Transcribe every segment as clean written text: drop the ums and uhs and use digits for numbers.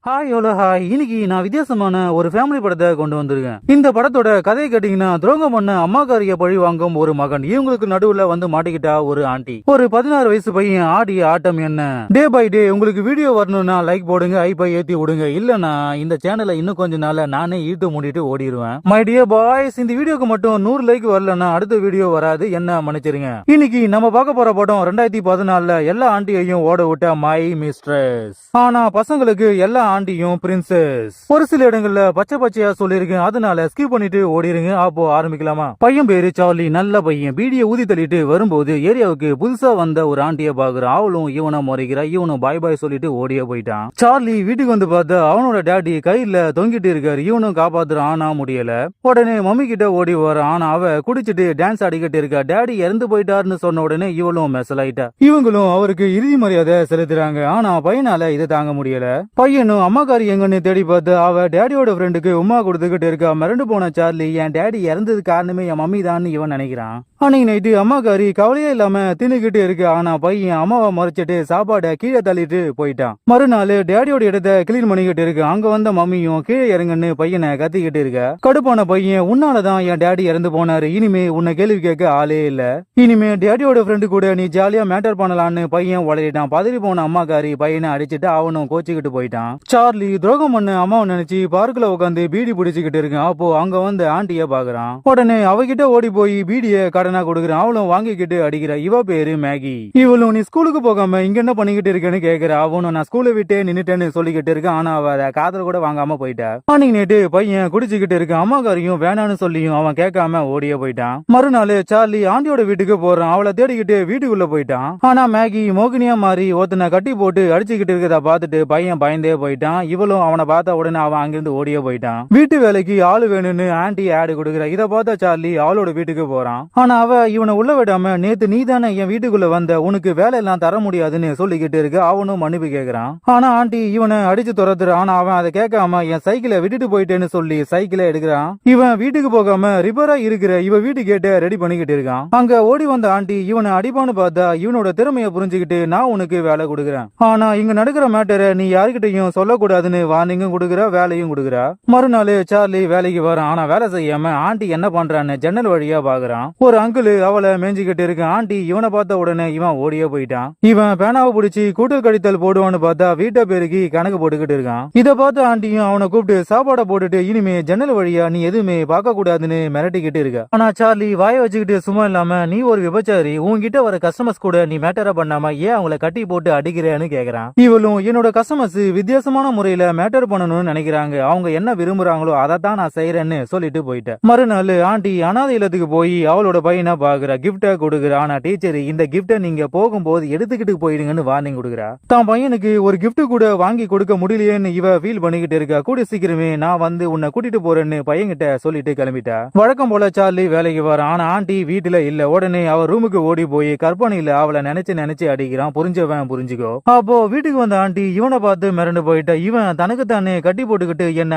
Hi hello hi. இன்னைக்கு நான் வித்தியாசமான ஒரு ஃபேமிலி படத்தை கொண்டு வந்திருக்கேன். இந்த படத்தோட கதையை கேட்டீங்கன்னா, துரோகம் பண்ண அம்மாக்காரிய பழி வாங்கும் ஒரு மகன், இவங்களுக்கு நடுவுல வந்து மாட்டிக்கிட்டா ஒரு ஆண்டி, ஒரு 16 வயசு பையன் ஆடிய ஆட்டம் என்ன. டே பை டே உங்களுக்கு வீடியோ வரணும்னா லைக் போடுங்க, ஐப்பை ஏத்தி விடுங்க. இல்லனா இந்த சேனலை இன்னும் கொஞ்ச நாள்ல நானே ஈட்டு மூடிட்டு ஓடிடுவேன். மை டியர் பாய்ஸ், இந்த வீடியோக்கு மட்டும் 100 லைக் வரலன்னா அடுத்த வீடியோ வராது, என்ன மன்னிச்சிருங்க. இன்னைக்கு நம்ம பார்க்க போற படம் 2014ல எல்லா ஆண்டியையும் ஓட விட்ட மை மிஸ்ட்ரஸ். ஆனா பசங்களுக்கு எல்லா ஆண்டியும் பிரின்சஸ். ஒரு சில இடங்கள்ல பச்சை பச்சையா சொல்லிருக்கேன், அதனால ஸ்கிப் பண்ணிட்டு ஓடிருங்க. அப்போ ஆரம்பிக்கலாமா? பையன் பேரு சார்லி, நல்ல பையன். பீடியை ஊதி தள்ளிட்டு வரும்போது ஏரியாவுக்கு புதுசா வந்த ஒரு ஆண்டிய பாக்குறான். அவளும் இவனை முறைக்கிறா. இவனும் பாய் பாய் சொல்லிட்டு ஓடியே போயிட்டான். சார்லி வீட்டுக்கு வந்து பார்த்தா அவனோட டாடி கையில தொங்கிட்டு இருக்காரு. இவனும் காப்பாத்துறான், ஆனா முடியல. உடனே மம்மி கிட்ட ஓடி வரான். ஆனா அவ குடிச்சிட்டு டான்ஸ் ஆடிக்கிட்டு இருக்கா. டாடி இறந்து போயிட்டாருன்னு சொன்ன உடனே இவளும் மெசலாயிட்டா. இவங்களும் அவருக்கு இறுதி மரியாதை செலுத்துறாங்க. ஆனா பையனால இதை தாங்க முடியல. பையனும் அம்மாக்காரி எங்கன்னு தேடி பார்த்து அவ டேடியோட ஃப்ரெண்டுக்கு உமா கொடுத்துக்கிட்டு இருக்கா. மிரண்டு போன சார்லி என் டேடி இறந்தது காரணமே என் மம்மி தான் இவன் நினைக்கிறான். அன்னைக்கு நைட்டு அம்மாக்காரி கவலையே இல்லாம தின்னுக்கிட்டு இருக்கு. ஆனா பையன் அம்மாவை மறைச்சிட்டு சாப்பாடை கீழே தள்ளிட்டு போயிட்டான். மறுநாள் டேடியோட இடத்தை கிளீன் பண்ணிக்கிட்டு இருக்கு. அங்க வந்த மம்மியும் கீழே இறங்குன்னு பையனை கத்திக்கிட்டு இருக்க. கடுப்பான பையன், உன்னாலதான் என் டேடி இறந்து போனாரு, இனிமே உன்னை கேள்வி கேட்க ஆளே இல்ல, இனிமே டேடியோட ஃப்ரெண்டு கூட நீ ஜாலியா மேட்டர் பண்ணலான்னு பையன் உளறிட்டான். பதறி போன அம்மாக்காரி பையனை அடிச்சுட்டு அவனும் கோச்சிக்கிட்டு போயிட்டான். சார்லி துரோகம் பண்ண அம்மாவை நினைச்சு பார்க்ல உட்காந்து பீடி பிடிச்சுக்கிட்டு இருக்கான். அப்போ அங்க வந்து ஆண்டிய பாக்குறான். உடனே அவகிட்ட ஓடி போய் பீடிய கடனா கொடுக்குறான். அவளும் வாங்கிக்கிட்டு அடிக்கிறா. இவ பேரு மேகி. இவளும் நீ ஸ்கூலுக்கு போகாம இங்க என்ன பண்ணிக்கிட்டு இருக்கேன்னு கேக்குறா. அவனும் நான் ஸ்கூலை விட்டே நின்னுட்டேன்னு சொல்லிக்கிட்டு இருக்கான். ஆனா அவ காதல கூட வாங்காம போயிட்டா. அன்னைக்கு நேட்டு பையன் குடிச்சுக்கிட்டு இருக்கான். அம்மாக்காரியும் வேணான்னு சொல்லியும் அவன் கேட்காம ஓடியே போயிட்டான். மறுநாள் சார்லி ஆண்டியோட வீட்டுக்கு போறான். அவளை தேடிக்கிட்டு வீட்டுக்குள்ள போயிட்டான். ஆனா மேகி மோகினியா மாறி ஒருத்தனை கட்டி போட்டு அடிச்சுக்கிட்டு இருக்கத பாத்துட்டு பையன் பயந்தே போயிட்டான். இவளும் அவனை பார்த்த உடனே அவன் அங்கிருந்து ஓடியே போயிட்டான். வீட்டு வேலைக்கு ஆளு வேணும்னு ஆண்டி ஆடு கொடுக்குற. இத பார்த்த சார்லி அவளோட வீட்டுக்கு போறான். ஆனா அவ இவனை உள்ள விடாம, நேத்து நீ தானே என் வீட்டுக்குள்ள வந்த, உனக்கு வேலை எல்லாம் தர முடியாதுன்னு சொல்லிக்கிட்டு இருக்கு. அவனும் மன்னிப்பு கேக்குறான். ஆனா ஆண்டி இவனை அடிச்சு துரத்துற. ஆனா அவன் அதை கேட்காம என் சைக்கிளை விட்டுட்டு போயிட்டேன்னு சொல்லி சைக்கிளை எடுக்கிறான். இவன் வீட்டுக்கு போகாம ரிப்பரா இருக்கிற இவ வீட்டு கேட்ட ரெடி பண்ணிக்கிட்டு இருக்கான். அங்க ஓடி வந்த ஆண்டி இவனை அடிப்பான்னு பார்த்தா இவனோட திறமைய புரிஞ்சுக்கிட்டு நான் உனக்கு வேலை கொடுக்குறேன், ஆனா இங்க நடக்கிற மேட்டரை நீ யாருக்கிட்டையும் சொல்லக்கூடாதுன்னு வார்னிங்கும் கொடுக்குற, வேலையும் கொடுக்குறா. மறுநாள் சார்லி வேலைக்கு வரான். ஆனா வேலை செய்யாம ஆண்டி என்ன பண்றான்னு ஜன்னல் வழியா பாக்குறான். ஒரு அங்கிள் அவளை மேஞ்சிக்கிட்டு இருக்கு. ஆண்டி இவனை பார்த்த உடனே இவன் ஓடியே போயிட்டான். இவன் பேனாவை பிடிச்சி கூட்டல் கடித்தல் போடுவான்னு பார்த்தா வீட்டை பெருக்கி கணக்கு போட்டுக்கிட்டு இருக்கான். இதை பார்த்த ஆண்டியும் அவனை கூப்பிட்டு சாப்பாடை போட்டுட்டு இனிமே ஜன்னல் வழியா நீ எதுவுமே பார்க்க கூடாதுன்னு மிரட்டிக்கிட்டு இருக்க. ஆனா சார்லி வாய வச்சுக்கிட்டு சும்மா இல்லாம நீ ஒரு விபச்சாரி, உன்கிட்ட வர கஸ்டமர்ஸ் கூட நீ மேட்டரா பண்ணாம ஏன் அவங்களை கட்டி போட்டு அடிக்கிறேன்னு கேக்குறான். இவளும் என்னோட கஸ்டமர்ஸ் வித்தியாசமான முறையில மேட்டர் பண்ணணும்னு நினைக்கிறாங்க, அவங்க என்ன விரும்புறாங்களோ அதைத்தான் நான் செய்யறேன்னு சொல்லிட்டு போயிட்டேன். மறுநாள் ஆண்டி அனாதை இல்லத்துக்கு போய் அவளோட பையனை பாக்குறா. கிஃப்ட கொடுக்குற. ஆனா டீச்சர் இந்த கிஃப்ட நீங்க போகும்போது எடுத்துக்கிட்டு போயிடுங்கன்னு வார்னிங் கொடுக்குறா. தான் பையனுக்கு ஒரு கிஃப்ட் கூட வாங்கி கொடுக்க முடியலையேன்னு இவ ஃபீல் பண்ணிக்கிட்டு இருக்கா. கூட சீக்கிரமே நான் வந்து உன்னை கூட்டிட்டு போறேன்னு பையன்கிட்ட சொல்லிட்டு கிளம்பிட்டா. வழக்கம் போல சார்லி வேலைக்கு வரான். ஆனா ஆண்டி வீட்டுல இல்ல. உடனே அவ ரூமுக்கு ஓடி போய் கற்பனையில அவளை நினைச்சு அடிக்கிறான். புரிஞ்சவன் புரிஞ்சுக்கோ. அப்போ வீட்டுக்கு வந்த ஆண்டி இவனை பார்த்து மிரண்டு போயிட்டா. இவன் தனக்கு தானே கட்டி போட்டுக்கிட்டு என்ன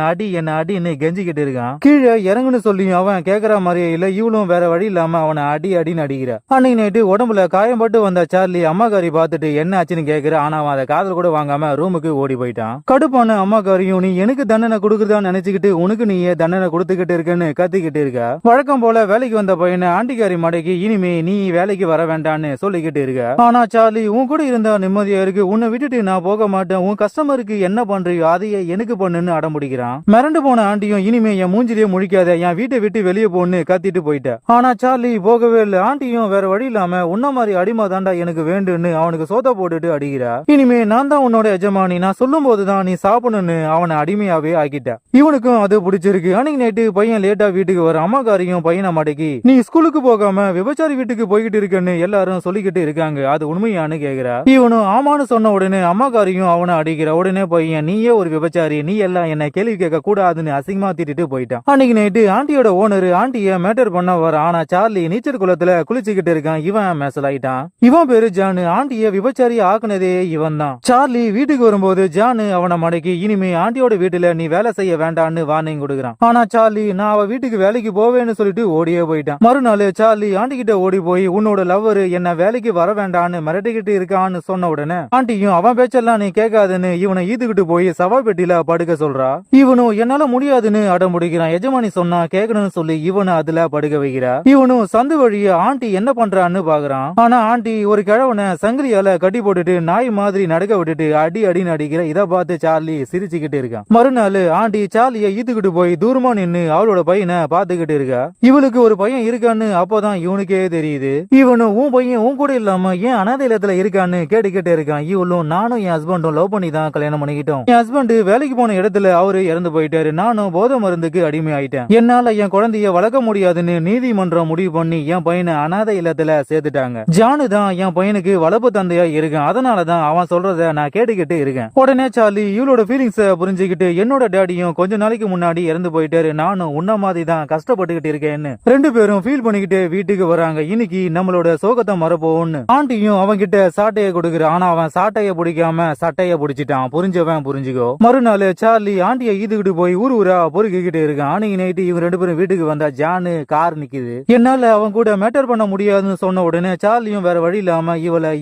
அடின்னு கெஞ்சிக்கிட்டு இருக்கான். கீழே இறங்குன்னு சொல்லி அவன் கேக்குற மாதிரியே இல்ல. இவளும் வேற வழி இல்லாம அவனை அடின்னு அடிக்கிற. அன்னைக்கு நைட்டு உடம்புல காயம்பட்டு வந்த சார்லி அம்மாக்காரி பார்த்துட்டு என்ன ஆச்சுன்னு கேக்குற. ஆனா அவன் அதை காதல் கூட வாங்காம ரூமுக்கு ஓடி போயிட்டான். கடுப்பான அம்மாக்காரியும் நீ எனக்கு தண்டனை கொடுக்குறதா நினைச்சுக்கிட்டு உனக்கு நீயே தண்டனை கொடுத்துக்கிட்டு இருக்கன்னு கத்திக்கிட்டு இருக்க. வழக்கம் போல வேலைக்கு வந்த பையனை ஆண்டிக்காரி மடக்கி இனிமே நீ வேலைக்கு வர வேண்டான்னு சொல்லிக்கிட்டு இருக்க. ஆனா சார்லி உன் கூட இருந்தா நிம்மதியா இருக்கு, உன்னை விட்டுட்டு நான் போக மாட்டேன், உன் கஸ்டமருக்கு என்ன பண்றியோ அதையே எனக்கு பண்ணுன்னு அடம்பிடிக்கிறான். மிரண்டு போன ஆண்டியும் இனிமே என் மூஞ்சிலேயே முழிக்காத, என் வீட்டை விட்டு வெளியே போன்னு கத்திட்டு போயிட்ட. ஆனா சார்லி போகவே இல்லை. ஆண்டியும் வேற வழி இல்லாம உன்ன மாதிரி அடிமை தாண்டா எனக்கு வேண்டுன்னு அவனுக்கு சோத்த போட்டுட்டு அடிக்கிறா. இனிமே நான் தான் உன்னோட எஜமானி, நான் சொல்லும் போதுதான் நீ சாப்பிடணும்னு அவனை அடிமையாவே ஆக்கிட்ட. இவனுக்கும் அது பிடிச்சிருக்கு. அன்னைக்கு நைட்டு பையன் லேட்டா வீட்டுக்கு வர. அம்மாக்காரியும் பையனை மடக்கி நீ ஸ்கூலுக்கு போகாம விபச்சாரி வீட்டுக்கு போய்கிட்டு இருக்கன்னு எல்லாரும் சொல்லிக்கிட்டு இருக்காங்க, அது உண்மையானு கேக்குறா. இவனும் ஆமான்னு சொன்ன உடனே அம்மாக்காரியும் அவனை அடிக்கிற. உடனே பையன் நீயே ஒரு விபச்சாரி, நீ எல்லாம் என்ன கேள்வி கேட்க கூடாதுன்னு அசிங்கமா திட்டிட்டு போயிட்டான். அன்னைக்கு நைட்டு ஆண்டியோட ஓனர் ஆண்டிய மேட்டர் பண்ண வர. ஆனா சார்லி நீச்சல் குளத்துல குளிச்சுக்கிட்டு இருக்கான். இவன் மெசலாயிட்டான். இவன் பேரு ஜானு. ஆண்டிய விபச்சாரி ஆக்குனதே இவன் தான். சார்லி வீட்டுக்கு வரும்போது ஜானு அவனை மடக்கி இனிமே ஆண்டியோட வீட்டுல நீ வேலை செய்ய வேண்டான்னு வார்னிங் கொடுக்குறான். ஆனா சார்லி நான் அவ வீட்டுக்கு வேலைக்கு போவேன்னு சொல்லிட்டு ஓடியே போயிட்டான். மறுநாள் சார்லி ஆண்டி கிட்ட ஓடி போய் உன்னோட லவ்வர் என்ன வேலைக்கு வர வேண்டான்னு மிரட்டிக்கிட்டு இருக்கான்னு சொன்ன உடனே ஆண்டியும் அவன் பேச்செல்லாம் நீ கேட்காதுன்னு இவனை ஈது இழுத்துக்கிட்டு போய் சவாபெட்டில படுக்க சொல்றா. இவனும் என்னால முடியாதுன்னு அடம் பிடிக்கிறான். எஜமானி சொன்னா கேட்கணும்னு சொல்லி இவனு அதுல படுக்க வைக்கிறா. இவனும் சந்து வழிய ஆண்டி என்ன பண்றான்னு பாக்குறான். ஆனா ஆண்டி ஒரு கிழவனை சங்கிலியால கட்டி போட்டுட்டு நாய் மாதிரி நடக்க விட்டுட்டு அடி அடின்னு அடிக்கிற. இத பார்த்து சார்லி சிரிச்சுக்கிட்டு இருக்கான். மறுநாள் ஆண்டி சார்லிய ஈத்துக்கிட்டு போய் தூரமா நின்னு அவளோட பையனை பாத்துக்கிட்டு இருக்கா. இவளுக்கு ஒரு பையன் இருக்கான்னு அப்பதான் இவனுக்கே தெரியுது. இவனும் உன் பையன் உன் கூட இல்லாம ஏன் அனாதை இல்லத்துல இருக்கான்னு கேட்டுக்கிட்டே இருக்கான். இவளும் நானும் என் ஹஸ்பண்டும் லவ் பண்ணி தான் கல்யாணம் பண்ணிக்கிட்டோம். என் ஹஸ்பண்ட் வேலைக்கு போன இடத்துல அவரு இறந்து போயிட்டாரு. நானும் போதை மருந்துக்கு அடிமை ஆயிட்டேன். என்னால என் குழந்தைய வளர்க்க முடியாதுன்னு நீதிமன்றம் முடிவு பண்ணி என் பையனை அனாதை இல்லத்துல சேர்த்துட்டாங்க. ஜானு தான் என் பையனுக்கு வளர்ப்பு தந்தையா இருக்கேன். அதனாலதான் அவன் சொல்றத நான் கேட்டுக்கிட்டு இருக்கேன். உடனே சார்லி இவளோட ஃபீலிங்ஸ புரிஞ்சுக்கிட்டு என்னோட டேடியும் கொஞ்ச நாளைக்கு முன்னாடி இறந்து போயிட்டாரு. நானும் உன்ன மாதிரி தான் கஷ்டப்பட்டுக்கிட்டு இருக்கேன்னு ரெண்டு பேரும் ஃபீல் பண்ணிக்கிட்டு வீட்டுக்கு வராங்க. இன்னைக்கு நம்மளோட சோகத்தை மறப்போம்னு ஆண்டியும் அவன் கிட்ட சாட்டைய கொடுக்குற. ஆனா அவன் சாட்டைய பிடிக்காம சட்டைய பிடிச்சிட்டான். புரிஞ்சவன் புரிஞ்சுக்கோ. மறுநாள் சார்லி ஆண்டிய ஈதுகிட்டு போய் ஊர் ஊரா பொறுக்கிக்கிட்டு இருக்கான். அன்னைக்கு நைட்டு இவங்க ரெண்டு பேரும் வீட்டுக்கு வந்தா ஜானு கார் நிக்குது. என்னால அவன் கூட மேட்டர் பண்ண முடியாதுன்னு சொன்ன உடனே சார்லியும் வேற வழி இல்லாம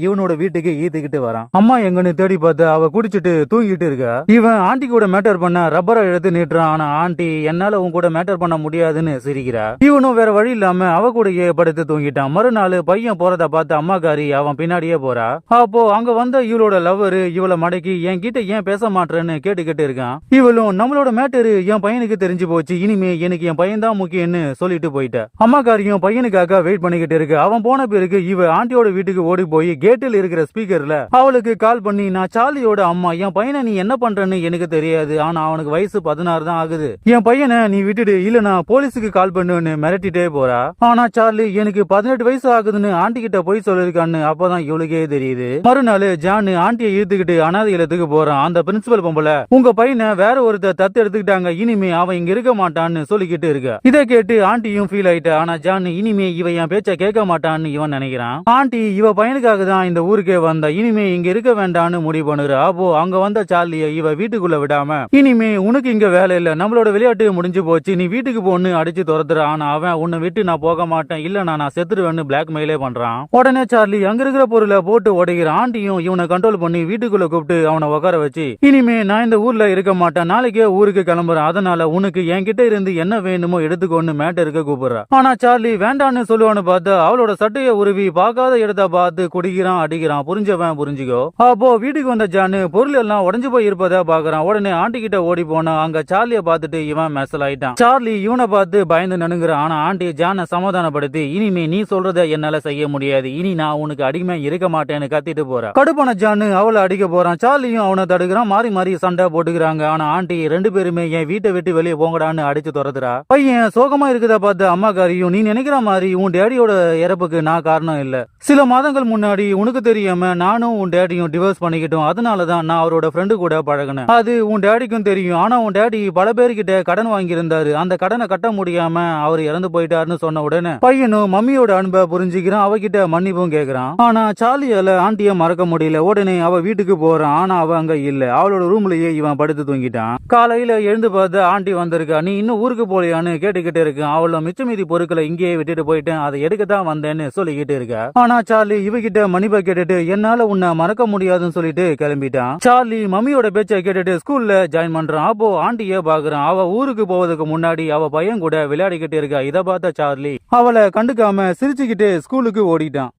இவனோட வீட்டுக்கு ஈத்துக்கிட்டு வரான். அம்மா எங்கன்னு தேடி பார்த்து அவ குடிச்சிட்டு தூங்கிட்டு இருக்கா. இவன் ஆண்டி கூட மேட்டர் பண்ண ரப்பரை எடுத்து நீட்டுறான். ஆனா ஆண்டி என்னால உன் கூட மேட்டர் பண்ண முடியாதுன்னு சிரிக்கிறா. இவனும் வேற வழி இல்லாம அவ கூடயே படுத்து தூங்கிட்டான். மறுநாள் பையன் போறத பார்த்து அம்மாக்காரி அவன் பின்னாடியே போறா. அப்போ அங்க வந்த இவளோட லவ்வரு இவளை மடக்கி என் கிட்ட ஏன் பேச மாட்டேன்னு கேட்டுக்கிட்டு இருக்கான். இவளும் நம்மளோட மேட்டரு என் பையனுக்கு தெரிஞ்சு போச்சு. இனிமே எனக்கு என் பையன் தான் முக்கியம்னு சொல்லிட்டு போயிட்டா. அம்மாக்காரியும் பையனுக்காக வெயிட் பண்ணிக்கிட்டு இருக்கு. அவன் போன பிறகு இவ ஆண்டியோட வீட்டுக்கு ஓடி போய் கேட்டில் இருக்கிற ஸ்பீக்கர்ல அவளுக்கு கால் பண்ணி நான் சார்லியோட அம்மா, என் பையனை நீ என்ன பண்றன்னு எனக்கு தெரியாது. ஆனா அவனுக்கு வயசு 16 தான் ஆகுது. என் பையனை நீ விட்டுடு இல்லனா போலீஸுக்கு கால் பண்ணுன்னு மிரட்டிட்டே போறா. ஆனா சார்லி எனக்கு 18 வயசு ஆகுதுன்னு ஆண்டி கிட்ட போய் சொல்லிருக்கான்னு அப்பதான் இவளுக்கே தெரியுது. மறுநாள் ஜான் ஆண்டியை இழுத்துக்கிட்டு அனாதை இல்லத்துக்கு போறான். அந்த பிரின்சிபல் பொம்பளை உங்க பையனை வேற ஒருத்தர் தத்து எடுத்துக்கிட்டாங்க. இனிமே அவன் இங்க இருக்க மாட்டான்னு சொல்லிக்கிட்டு இருக்க. இதை கேட்டு ஆண்டியும் ஃபீல் ஆயிட்டா. ஆனா ஜான் இனிமே இவ என் பேச்ச கேட்க மாட்டான்னு இவன் நினைக்கிறான். ஆண்டி இவ பையனுக்காக தான் இந்த ஊருக்கே வந்தா. இனிமே இங்க இருக்க வேண்டான்னு முடிவு பண்ணுற. அப்போ அங்க வந்த சார்லிய இவ வீட்டுக்குள்ள விடாம இனிமே உனக்கு இங்க வேலை இல்ல, நம்மளோட விளையாட்டு முடிஞ்சு போச்சு, நீ வீட்டுக்கு போன்னு அடிச்சு துரத்துற. ஆனா அவன் உன்னை விட்டு நான் போக மாட்டேன், இல்ல நான் செத்துருவேன்னு பிளாக்மெயிலே பண்றான். உடனே சார்லி அங்க இருக்கிற பொருளை போட்டு உடைக்கிறான். ஆண்டியும் இவனை கண்ட்ரோல் பண்ணி வீட்டுக்குள்ள கூப்பிட்டு அவனை உட்கார வச்சு இனிமே நான் இந்த ஊர்ல இருக்க மாட்டேன், நாளைக்கே ஊருக்கு கிளம்புறேன். அதனால உனக்கு என்கிட்ட இருந்து என்ன வேணுமோ எடுத்துக்கொண்டு மேட்டருக்கு கூப்பிடுறா. ஆனா சார்லி வேண்டான்னு சொல்லுவான்னு பார்த்தா அவளோட சட்டைய உருவி பார்க்காத இடத்த பார்த்து குடிக்கிறான், அடிக்கிறான். புரிஞ்சவன் புரிஞ்சுக்கோ. அப்போ வீட்டுக்கு வந்த ஜானு பொருள் எல்லாம் உடஞ்சு போய் இருப்பதா பாக்குறான். உடனே ஆண்டி கிட்ட ஓடி போனா அங்க சார்லிய பார்த்துட்டு இவன் மெசல் ஆயிட்டான். சார்லி இவனை பார்த்து பயந்து நடுங்குறான். ஆனா ஆண்டி ஜானை சமாதானப்படுத்தி இனிமே நீ சொல்றத என்னால செய்ய முடியாது, இனி நான் உனக்கு அடிமை இருக்க மாட்டேன்னு கத்திட்டு போறான். கடுப்பான ஜானு அவளை அடிக்க போறான். சார்லியும் அவனை தடுக்கிறான். மாறி மாறி சண்டை போட்டுக்கிறாங்க. ஆனா ஆண்டி ரெண்டு பேருமே என் வீட்டை விட்டு வெளியே போங்கடான்னு அடிச்சு துரத்துறா. பையன் சோகமா இருக்குதா பார்த்து அம்மாக்காரியும் நீ நினைக்கிற மாதிரி உன் டேடியோட இறப்புக்கு நான் காரணம் இல்ல, சில மாதங்கள் முன்னாடி உனக்கு தெரியாம நானும் உன் டேடியும் டிவோர்ஸ் பண்ணிக்கிட்டோம். அதனாலதான் நான் அவரோட ஃப்ரெண்டு கூட பழகினேன். அது உன் டேடிக்கும் தெரியும். ஆனா உன் டேடி பல பேர்கிட்ட கடன் வாங்கி இருந்தாரு. அந்த கடனை கட்ட முடியாம அவர் இறந்து போயிட்டாருன்னு சொன்ன உடனே பையனும் மம்மியோட அன்பை புரிஞ்சுக்கிறான். அவகிட்ட மன்னிப்பும் கேக்குறான். ஆனா சார்லியால ஆண்டிய மறக்க முடியல. உடனே அவ வீட்டுக்கு போறான். ஆனா அவ அங்க இல்ல. அவளோட ரூம்லயே இவன் படுத்து தூங்கிட்டான். காலையில எழுந்து பார்த்து ஆண்டி வந்திருக்கா. நீ இன்னும் ஊருக்கு போலியான்னு கேட்டுக்கிட்டு இருக்கு. அவள மிச்ச மீதி பொருட்களை இங்கேயே விட்டுட்டு போயிட்டேன், அதை எடுக்கத்தான் வந்தேன்னு சொல்லிக்கிட்டு இருக்க. ஆனா சார்லி இவகிட்ட மன்னிப்பை கேட்டுட்டு என்னால உன்னை மறக்க முடியாதுன்னு சொல்லிட்டு கிளம்பிட்டான். சார்லி மம்மியோட பேச்சை கேட்டுட்டு ஸ்கூல்ல ஜாயின் பண்றான். அப்போ ஆண்டிய பாக்குறான். அவ ஊருக்கு போவதுக்கு முன்னாடி அவ பையன் கூட விளையாடிக்கிட்டு இருக்கா. இதை பார்த்த சார்லி அவளை கண்டுக்காம சிரிச்சுக்கிட்டு ஸ்கூலுக்கு ஓடிட்டான்.